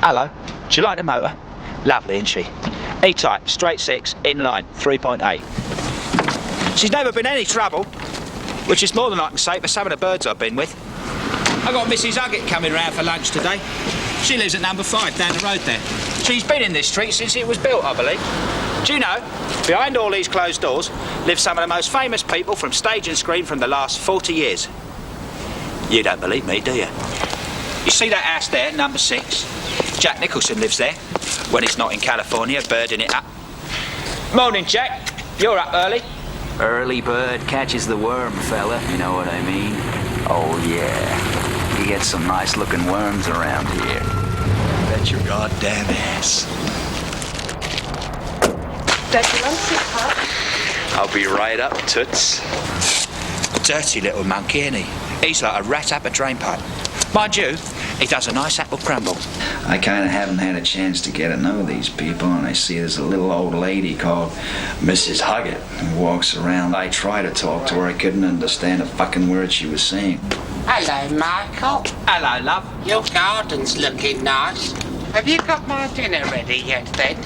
Hello, do you like the motor? Lovely, isn't she? E-type, straight 6, inline, 3.8. She's never been any trouble, which is more than I can say for some of the birds I've been with. I got Mrs. Huggett coming round for lunch today. She lives at number 5 down the road there. She's been in this street since it was built, I believe. Do you know, behind all these closed doors live some of the most famous people from stage and screen from the last 40 years. You don't believe me, do you? You see that house there, number 6? Jack Nicholson lives there, when he's not in California, birding it up. Morning, Jack. You're up early. Early bird catches the worm, fella, you know what I mean? Oh, yeah. You get some nice-looking worms around here. Bet your goddamn ass. I'll be right up, Toots. Dirty little monkey, isn't he? He's like a rat up a drain pipe. Mind you, he does a nice apple crumble. I kind of haven't had a chance to get to know these people, and I see there's a little old lady called Mrs. Huggett who walks around. I try to talk to her. I couldn't understand a fucking word she was saying. Hello, Michael. Hello, love. Your garden's looking nice. Have you got my dinner ready yet, then?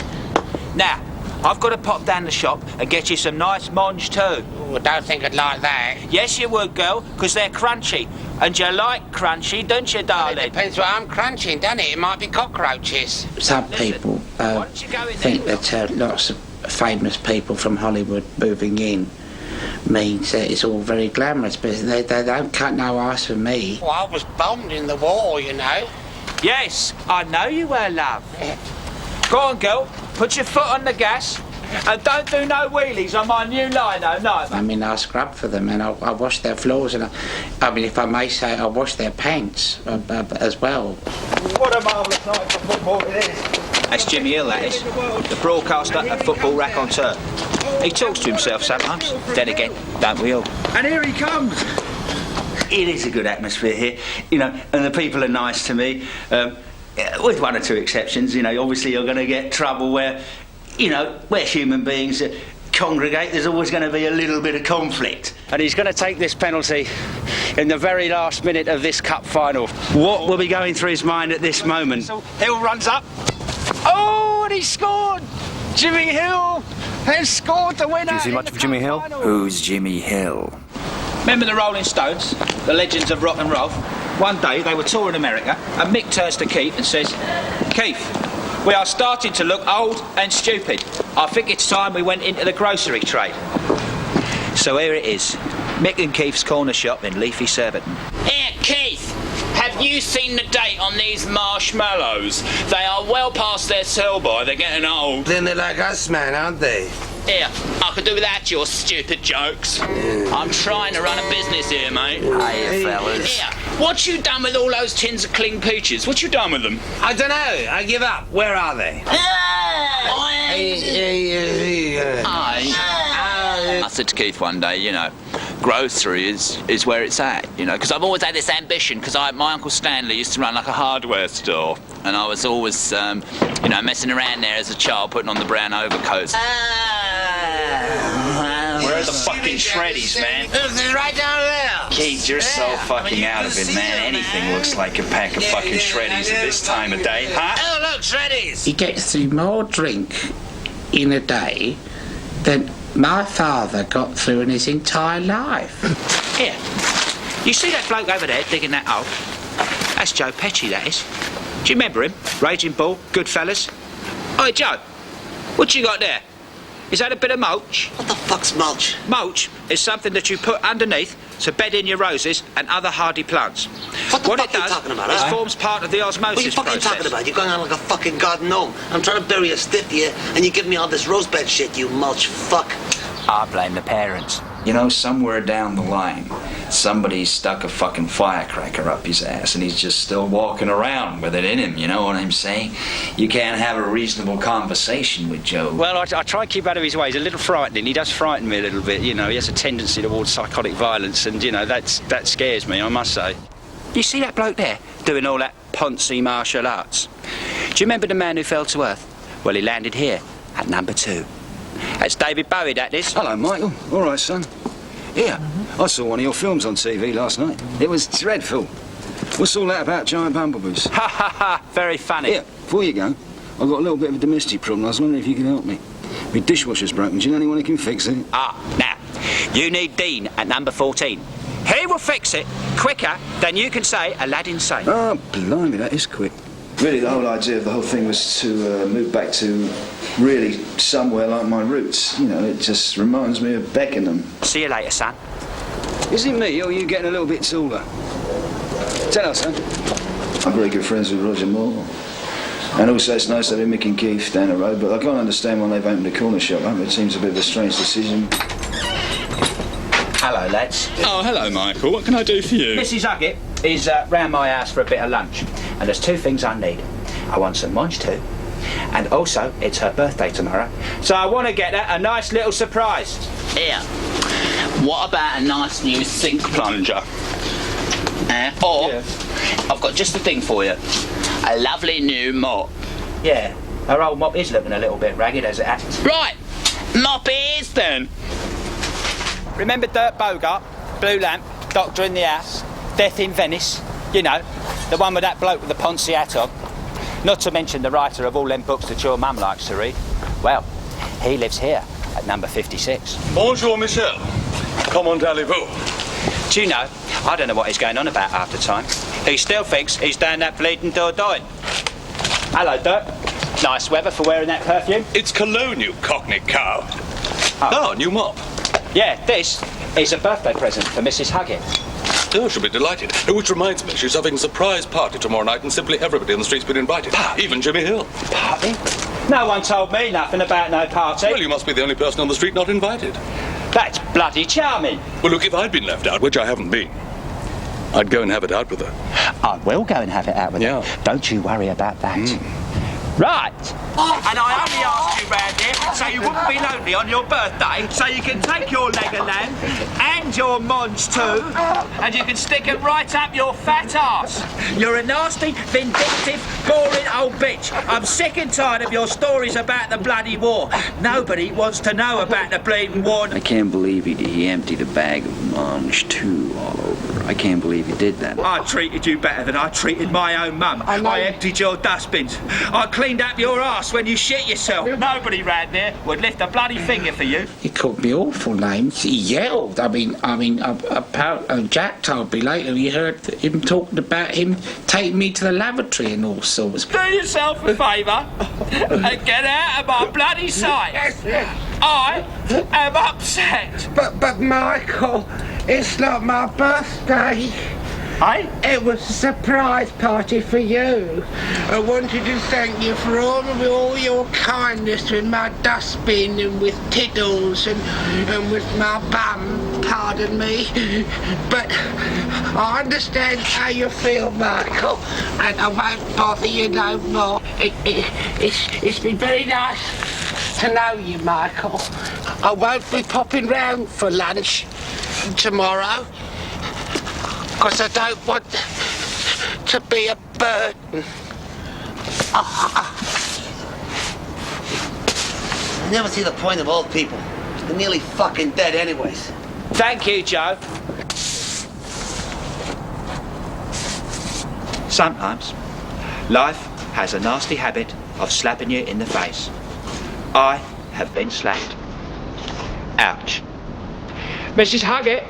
Now, I've got to pop down the shop and get you some nice monge too. Oh, I don't think I'd like that. Yes, you would, girl, because they're crunchy. And you like crunchy, don't you, darling? Well, it depends what I'm crunching, doesn't it? It might be cockroaches. Some people think that lots of famous people from Hollywood moving in means that it's all very glamorous, but they don't cut no ice for me. Well, I was bombed in the war, you know. Yes, I know you were, love. Go on, girl, put your foot on the gas and don't do no wheelies on my new lino, no. I mean, I scrub for them and I wash their floors, and I mean, if I may say, I wash their pants as well. What a marvellous night for football it is. That's Jimmy Hill, that is. The broadcaster and football raconteur. He talks to himself sometimes. Then again, don't we all? And here he comes. It is a good atmosphere here, you know, and the people are nice to me, with one or two exceptions. You know, obviously you're going to get trouble where, you know, where human beings congregate, there's always going to be a little bit of conflict. And he's going to take this penalty in the very last minute of this cup final. What will be going through his mind at this moment? So Hill runs up. Oh, and he scored! Jimmy Hill has scored the winner. Do you see much of Jimmy Hill? Who's Jimmy Hill? Remember the Rolling Stones, the legends of rock and roll? One day they were touring America, and Mick turns to Keith and says, "Keith, we are starting to look old and stupid. I think it's time we went into the grocery trade." So here it is, Mick and Keith's corner shop in leafy Surbiton. Here, Keith, have you seen the date on these marshmallows? They are well past their sell-by, they're getting old. Then they're like us, man, aren't they? Here, I could do without your stupid jokes. I'm trying to run a business here, mate. Hiya, fellas. Here, what you done with all those tins of cling peaches? What you done with them? I don't know. I give up. Where are they? I said to Keith one day, you know, grocery is where it's at, you know, because I've always had this ambition, because my Uncle Stanley used to run like a hardware store, and I was always, you know, messing around there as a child, putting on the brown overcoats. Where are the fucking shreddies, man? They're right down there. Keith, you're so fucking out of it, man. Anything looks like a pack of fucking shreddies at this time of day, huh? Oh, look, shreddies. He gets through more drink in a day than my father got through in his entire life. Here, you see that bloke over there digging that hole? That's Joe Pesci, that is. Do you remember him? Raging Bull, Goodfellas. Oi, Joe, what you got there? Is that a bit of mulch? What the fuck's mulch? Mulch is something that you put underneath to bed in your roses and other hardy plants. What the fuck it are you does talking about, is huh? forms part of the What are you osmosis fucking process. talking about? You're going on like a fucking garden gnome. I'm trying to bury a stiff here, and you give me all this rosebud shit, you mulch fuck. I blame the parents. You know, somewhere down the line, somebody stuck a fucking firecracker up his ass and he's just still walking around with it in him, you know what I'm saying? You can't have a reasonable conversation with Joe. Well, I try and keep out of his way. He's a little frightening. He does frighten me a little bit, you know. He has a tendency towards psychotic violence and, you know, that scares me, I must say. You see that bloke there doing all that poncy martial arts? Do you remember the man who fell to earth? Well, he landed here at number 2. That's David Bowie, that is. Hello, Michael. All right, son. Yeah, I saw one of your films on TV last night. It was dreadful. What's all that about giant bumblebees? Ha ha ha, very funny. Here, before you go, I've got a little bit of a domestic problem. I was wondering if you could help me. My dishwasher's broken. Do you know anyone who can fix it? Now, you need Dean at number 14. He will fix it quicker than you can say Aladdin saved. Oh, blimey, that is quick. Really, the whole idea of the whole thing was to move back to really somewhere like my roots. You know, it just reminds me of Beckenham. See you later, son. Is it me, or are you getting a little bit taller? Tell us, son. I'm very good friends with Roger Moore. And also, it's nice having Mick and Keith down the road, but I can't understand why they've opened a corner shop up. It seems a bit of a strange decision. Hello, lads. Oh, hello, Michael. What can I do for you? Mrs. Huggett is round my house for a bit of lunch, and there's two things I need. I want some munch too, and also it's her birthday tomorrow, so I want to get her a nice little surprise. Here, what about a nice new sink plunger? Or, I've got just the thing for you. A lovely new mop. Yeah, her old mop is looking a little bit ragged as it happens. Right, mop it is then. Remember Dirk Bogart, Blue Lamp, Doctor in the House, Death in Venice? You know, the one with that bloke with the Ponzi hat on. Not to mention the writer of all them books that your mum likes to read. Well, he lives here at number 56. Bonjour, Michel. Comment allez-vous? Do you know, I don't know what he's going on about half the time. He still thinks he's down that bleeding Dordogne. Hello, Dirk. Nice weather for wearing that perfume. It's cologne, you cockney cow. Oh. New mop. Yeah, this is a birthday present for Mrs. Huggett. Oh, she'll be delighted. Which reminds me, she's having a surprise party tomorrow night, and simply everybody on the street's been invited. Even Jimmy Hill. Party? No one told me nothing about no party. Well, you must be the only person on the street not invited. That's bloody charming. Well, look, if I'd been left out, which I haven't been, I'd go and have it out with her. I will go and have it out with her. Don't you worry about that. Right. And I only asked you round here so you wouldn't be lonely on your birthday, so you can take your leg of lamb and your mons too, and you can stick it right up your fat arse. You're a nasty, vindictive, boring old bitch. I'm sick and tired of your stories about the bloody war. Nobody wants to know about the bleeding war. I can't believe he emptied a bag of munch too all over. I can't believe he did that. I treated you better than I treated my own mum. I emptied your dustbins. I cleaned up your arse when you shit yourself. Nobody round there would lift a bloody finger for you. He called me awful names. He yelled. Jack told me later he heard him talking about him taking me to the lavatory and all sorts. Do yourself a favour and get out of my bloody sight. I am upset. But Michael, it's not my birthday. Hey? It was a surprise party for you. I wanted to thank you for all your kindness with my dustbin and with tiddles and with my bum, pardon me. But I understand how you feel, Michael, and I won't bother you no more. It's been very nice to know you, Michael. I won't be popping round for lunch tomorrow, because I don't want to be a burden. I never see the point of old people. They're nearly fucking dead anyways. Thank you, Joe. Sometimes life has a nasty habit of slapping you in the face. I have been slapped. Ouch. Mrs. Huggett.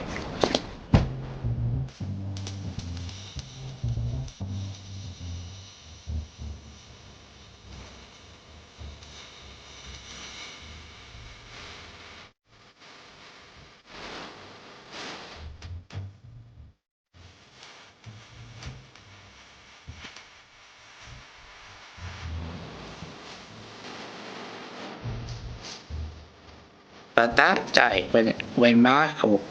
But that day, when Michael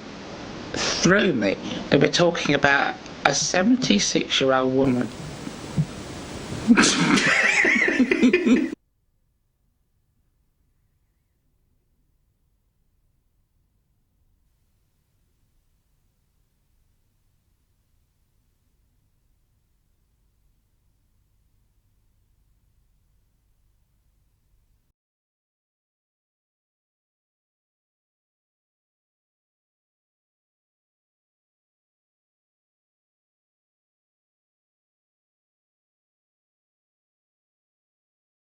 threw me, they were talking about a 76-year-old woman.